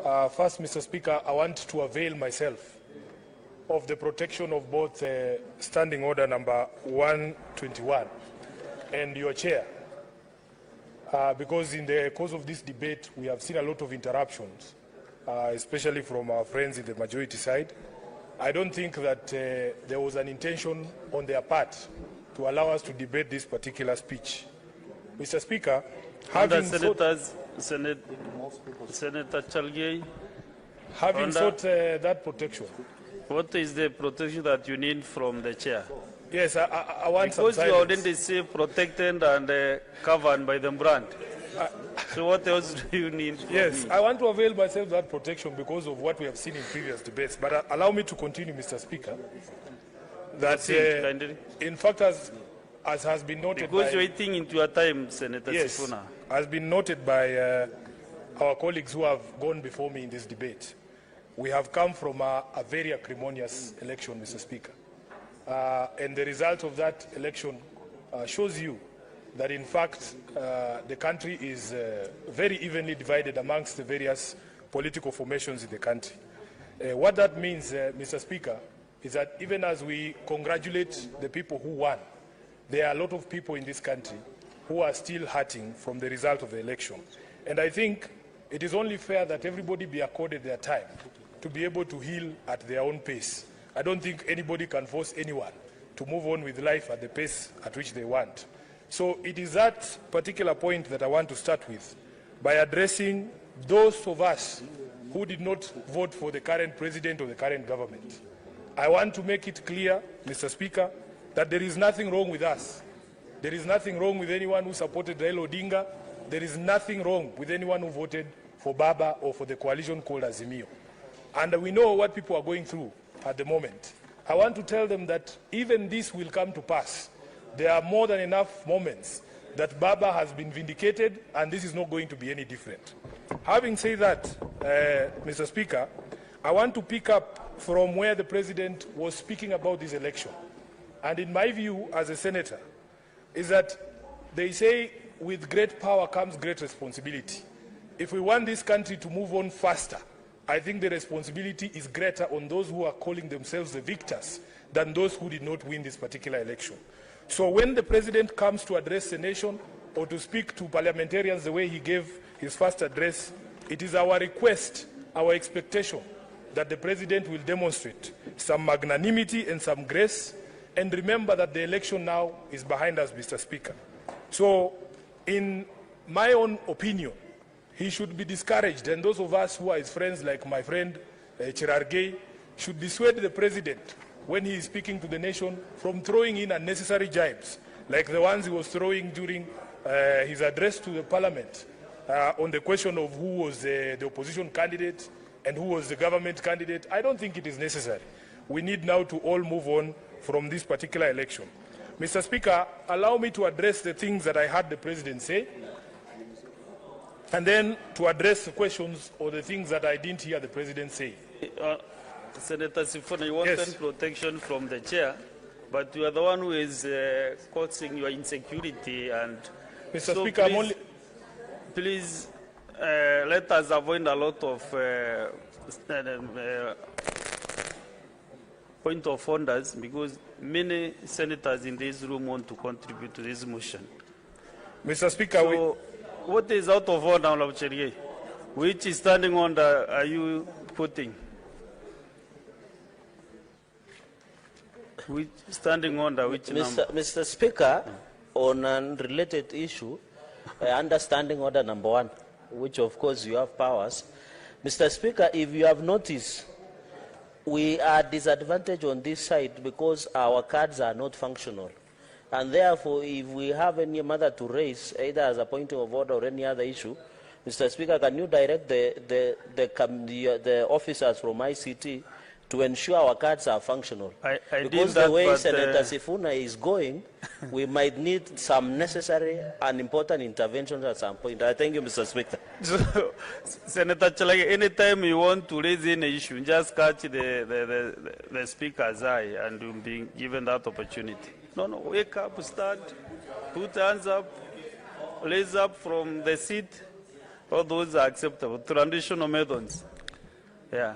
First, Mr. Speaker, I want to avail myself of the protection of both Standing Order number 121 and your chair, because in the course of this debate, we have seen a lot of interruptions, especially from our friends in the majority side. I don't think that there was an intention on their part to allow us to debate this particular speech. Mr. Speaker, having Senator Cherargei, sought that protection. What is the protection that you need from the chair? Yes, I want because some you silence. already say protected and covered by the brand. So what else do you need from Yes, me? I want to avail myself of that protection because of what we have seen in previous debates. But allow me to continue, Mr. Speaker. That in fact, as has been noted because you're eating into your time, Senator Sifuna. Has been noted by our colleagues who have gone before me in this debate. We have come from a very acrimonious election, Mr. Speaker. And the result of that election shows you that, in fact, the country is very evenly divided amongst the various political formations in the country. What that means, Mr. Speaker, is that even as we congratulate the people who won, there are a lot of people in this country who are still hurting from the result of the election. And I think it is only fair that everybody be accorded their time to be able to heal at their own pace. I don't think anybody can force anyone to move on with life at the pace at which they want. So it is that particular point that I want to start with by addressing those of us who did not vote for the current president or the current government. I want to make it clear, Mr. Speaker, that there is nothing wrong with us. There is nothing wrong with anyone who supported Raila Odinga. There is nothing wrong with anyone who voted for Baba or for the coalition called Azimio. And we know what people are going through at the moment. I want to tell them that even this will come to pass. There are more than enough moments that Baba has been vindicated, and this is not going to be any different. Having said that, Mr. Speaker, I want to pick up from where the President was speaking about this election. And in my view, as a senator, is that they say with great power comes great responsibility. If we want this country to move on faster, I think the responsibility is greater on those who are calling themselves the victors than those who did not win this particular election. So when the President comes to address the nation or to speak to parliamentarians the way he gave his first address, it is our request, our expectation, that the President will demonstrate some magnanimity and some grace, and remember that the election now is behind us, Mr. Speaker. So in my own opinion, he should be discouraged, and those of us who are his friends, like my friend Cherargei, should dissuade the President when he is speaking to the nation from throwing in unnecessary jibes, like the ones he was throwing during his address to the Parliament on the question of who was the opposition candidate and who was the government candidate. I don't think it is necessary. We need now to all move on from this particular election. Mr. Speaker, allow me to address the things that I heard the President say, and then to address the questions or the things that I didn't hear the President say. Senator Sifuna, you wanted protection from the chair, but you are the one who is causing your insecurity. And Mr. Speaker, please let us avoid a lot of point of orders, because many senators in this room want to contribute to this motion. Mr. Speaker, so what is out of order, Honorable Cherargei? Which standing order are you putting? Which standing order, which number? Mr. Speaker, on a related issue, understanding order number 1, which of course you have powers. Mr. Speaker, if you have noticed, we are disadvantaged on this side because our cards are not functional. And therefore, if we have any matter to raise, either as a point of order or any other issue, Mr. Speaker, can you direct the officers from ICT to ensure our cards are functional? Because the way Senator Sifuna is going, we might need some necessary and important interventions at some point. I thank you, Mr. Speaker. So, Senator Cherargei, anytime you want to raise any issue, just catch the Speaker's eye and you'll be given that opportunity. No, wake up, stand, put hands up, raise up from the seat, All those are acceptable. Traditional methods. Yeah.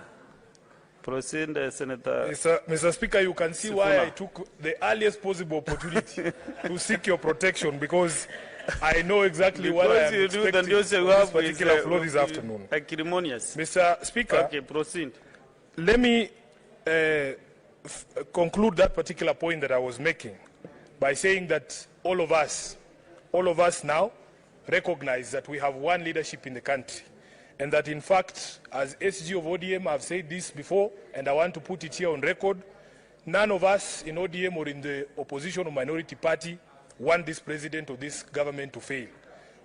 Proceed, Senator. Mr. Speaker, you can see Sifuna. why I took the earliest possible opportunity to seek your protection, because I know exactly what I am Because you do the expecting news you on this have particular is, floor this afternoon. acrimonious. Mr. Speaker, Okay, proceed. let me conclude that particular point that I was making by saying that all of us now recognize that we have one leadership in the country, and that in fact, as SG of ODM, I've said this before, and I want to put it here on record, none of us in ODM or in the opposition or minority party want this president or this government to fail.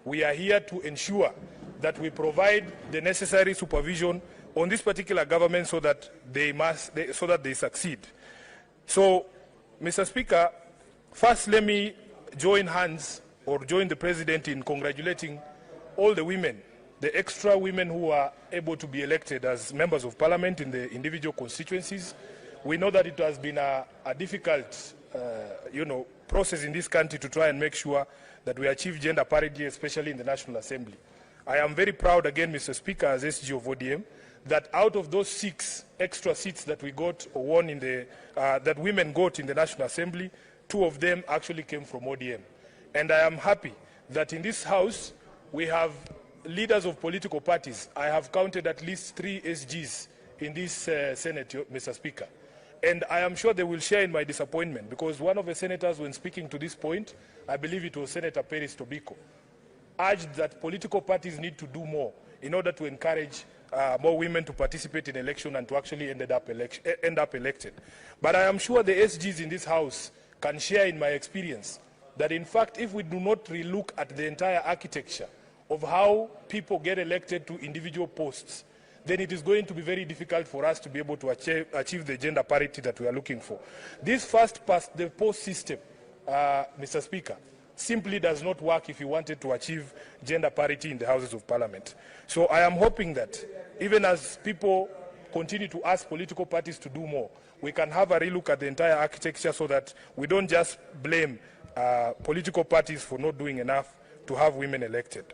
We are here to ensure that we provide the necessary supervision on this particular government so that they succeed. So, Mr. Speaker, first let me join hands or join the president in congratulating all the women, the extra women who are able to be elected as members of parliament in the individual constituencies. We know that it has been a difficult, process in this country to try and make sure that we achieve gender parity, especially in the National Assembly. I am very proud again, Mr. Speaker, as SG of ODM, that out of those 6 extra seats that we got or won in the, that women got in the National Assembly, 2 of them actually came from ODM. And I am happy that in this House we have leaders of political parties. I have counted at least 3 SGs in this Senate, Mr. Speaker. And I am sure they will share in my disappointment, because one of the senators, when speaking to this point, I believe it was Senator Peris Tobiko, urged that political parties need to do more in order to encourage more women to participate in election and to actually end up elected. But I am sure the SGs in this House can share in my experience that in fact, if we do not relook at the entire architecture of how people get elected to individual posts, then it is going to be very difficult for us to be able to achieve the gender parity that we are looking for. This first past the post system, Mr. Speaker, simply does not work if you wanted to achieve gender parity in the Houses of Parliament. So I am hoping that even as people continue to ask political parties to do more, we can have a relook at the entire architecture so that we don't just blame political parties for not doing enough to have women elected.